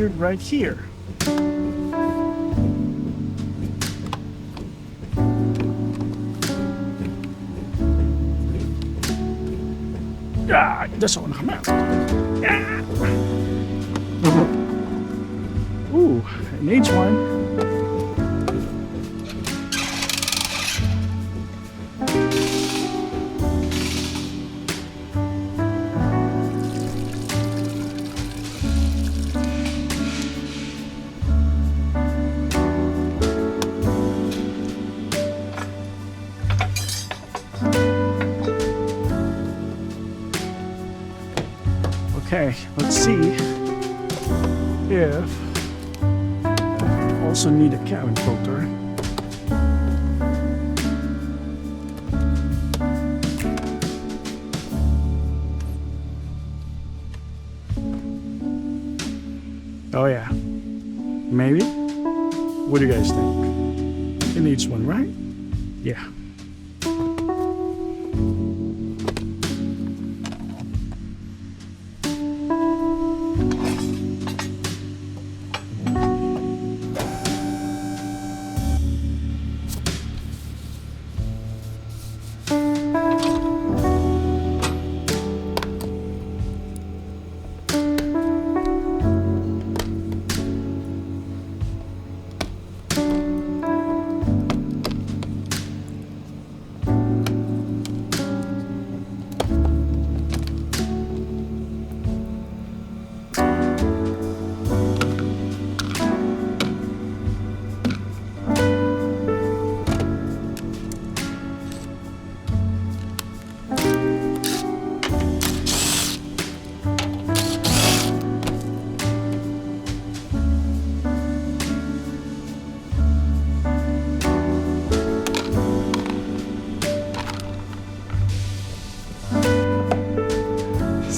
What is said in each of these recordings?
featured right here. That's all I'm out. Ooh, it needs one. Okay, let's see if I also need a cabin filter. Oh yeah, maybe? What do you guys think? It needs one, right? Yeah.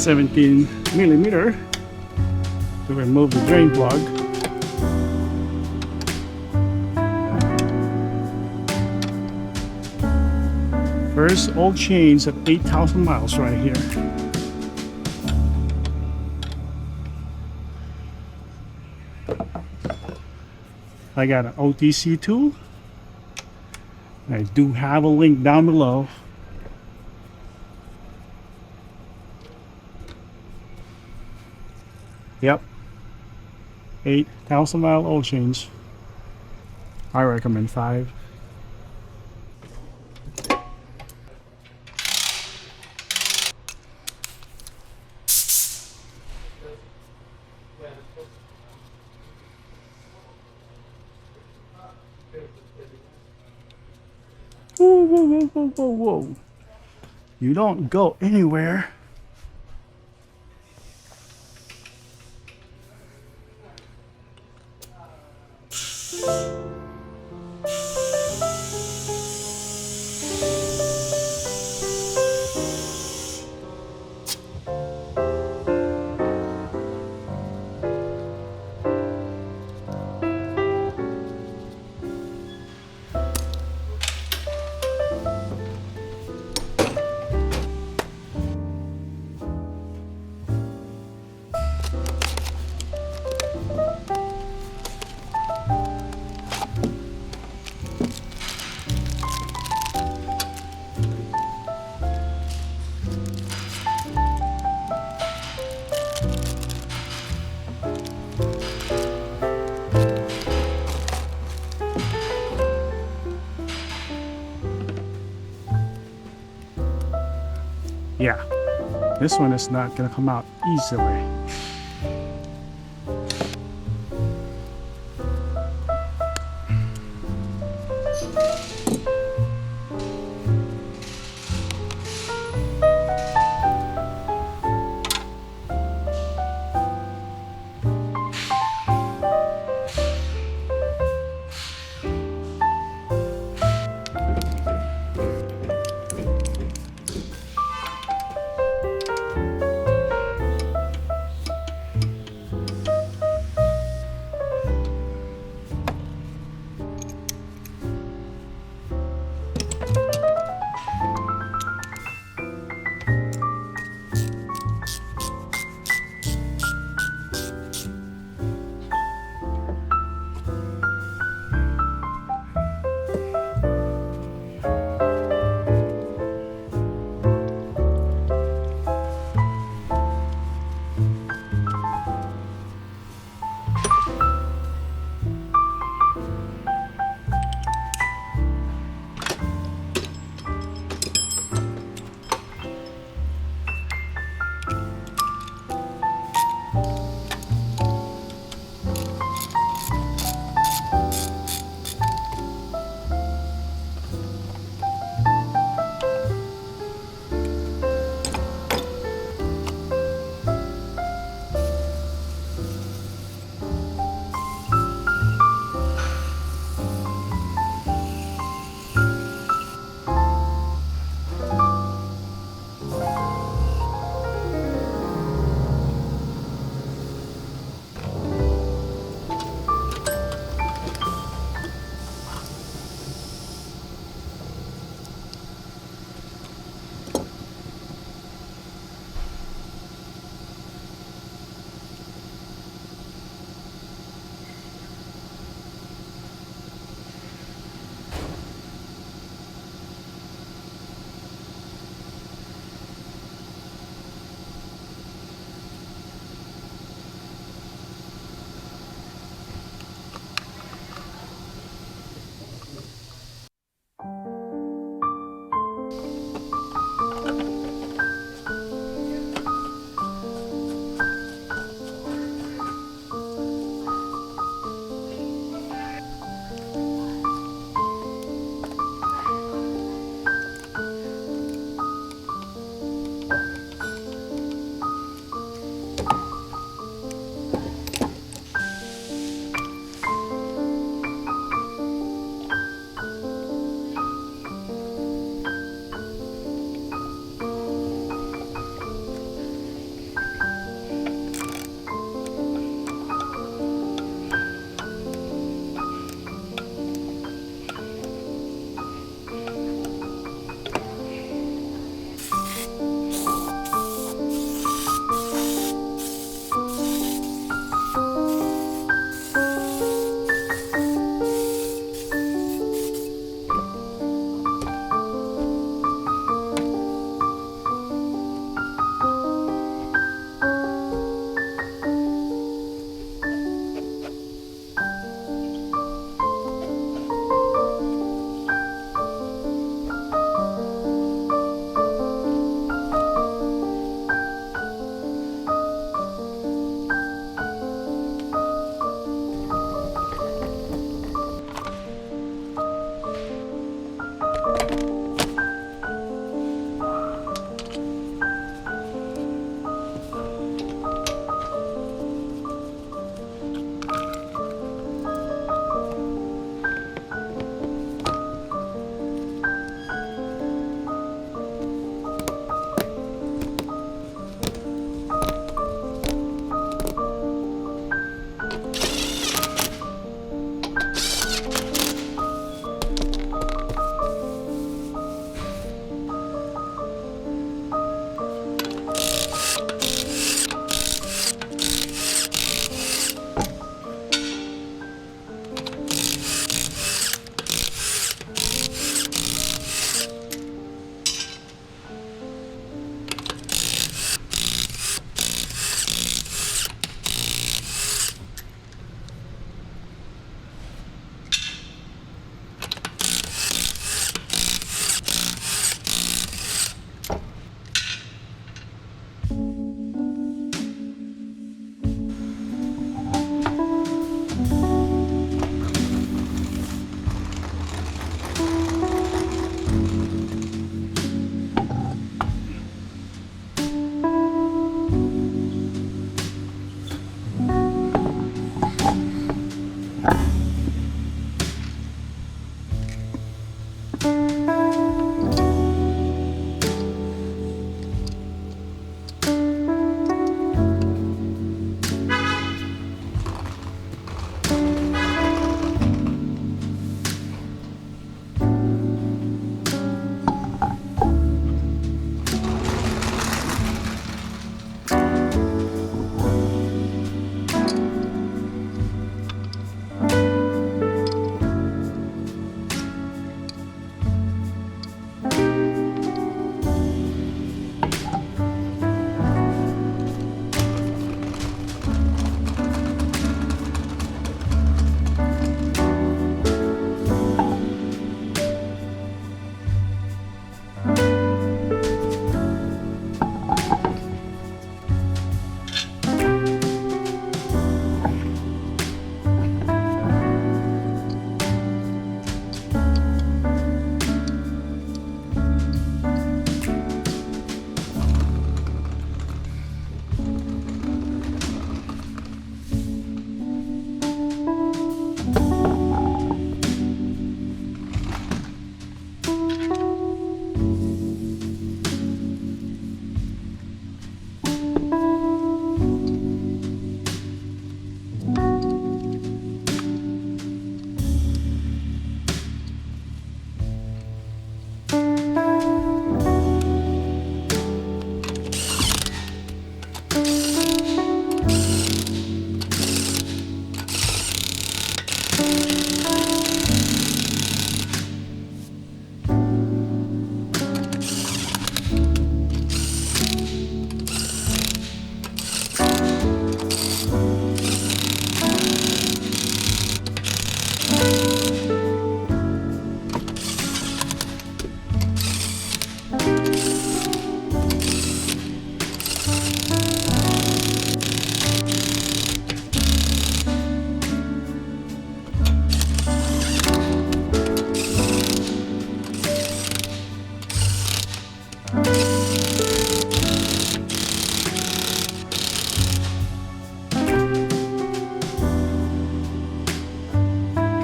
$17mm to remove the drain plug. First oil change at 8,000 miles right here. I got an OTC tool. I do have a link down below. Yep, 8,000 mile oil change. I recommend 5. Whoa, whoa, whoa, whoa, whoa, whoa. You don't go anywhere. Yeah, this one is not gonna come out easily.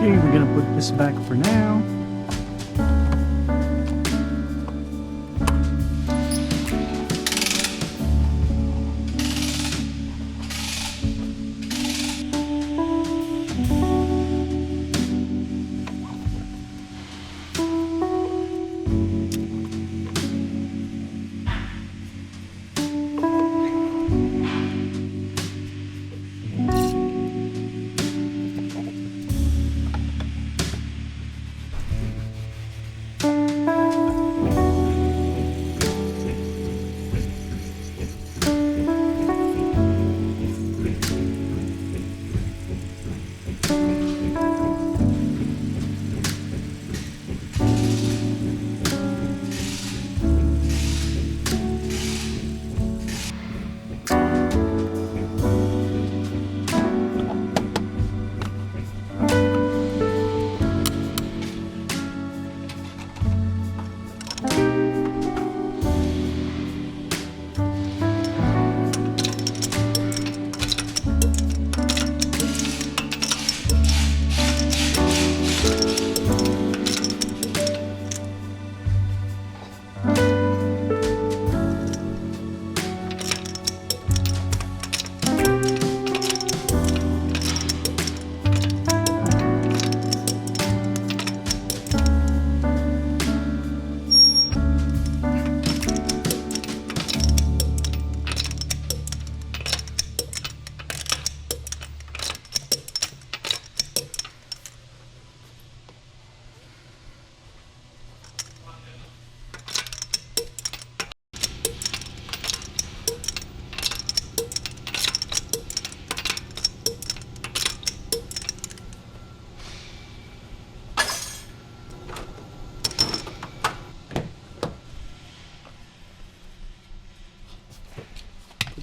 Okay, we're gonna put this back for now.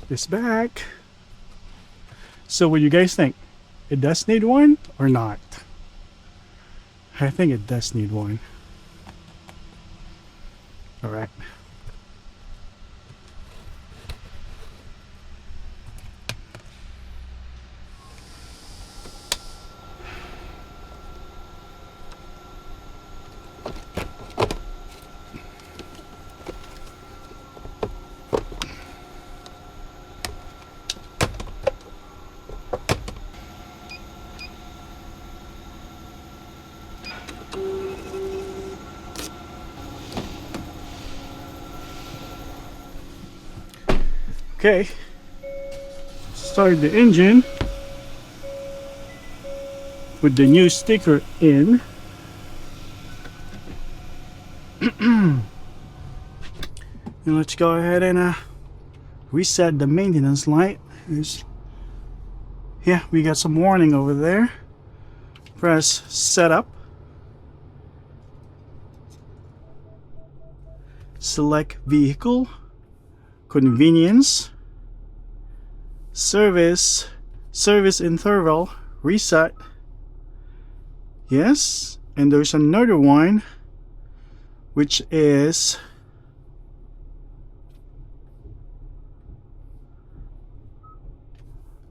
This back. So what do you guys think? It does need one or not? I think it does need one. All right. Okay, start the engine with the new sticker in. And let's go ahead and reset the maintenance light. Yeah, we got some warning over there. Press setup, select vehicle, convenience, service interval, reset. Yes, and there's another one which is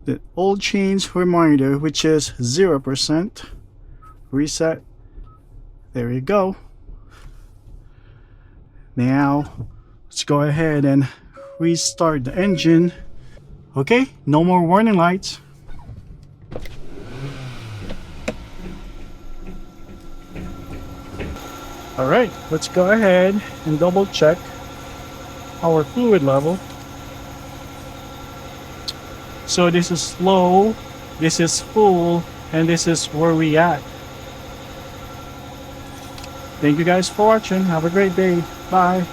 the oil change reminder, which is 0%. Reset. There you go. Now let's go ahead and restart the engine. Okay, no more warning lights. All right, let's go ahead and double check our fluid level. So this is low, this is full, and this is where we at. Thank you guys for watching. Have a great day. Bye.